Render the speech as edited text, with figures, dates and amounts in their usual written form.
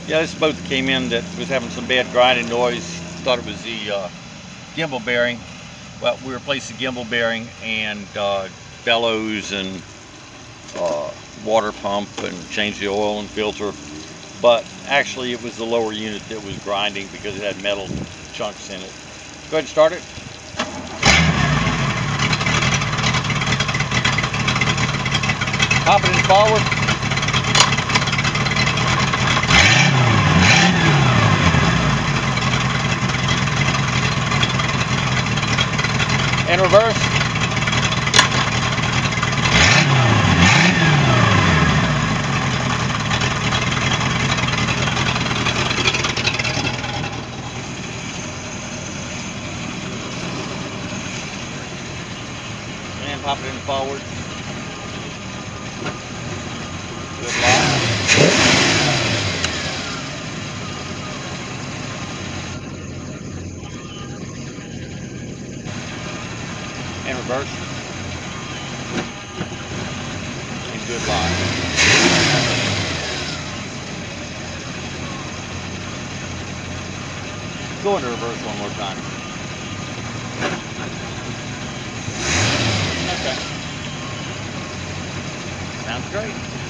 Yeah, this boat that came in that was having some bad grinding noise. Thought it was the gimbal bearing. Well, we replaced the gimbal bearing and bellows and water pump and changed the oil and filter. But actually it was the lower unit that was grinding because it had metal chunks in it. Go ahead and start it. Pop it in forward. And reverse. And pop it in forward. Good lock. And reverse. And good lock. Go into reverse one more time. Okay. Sounds great.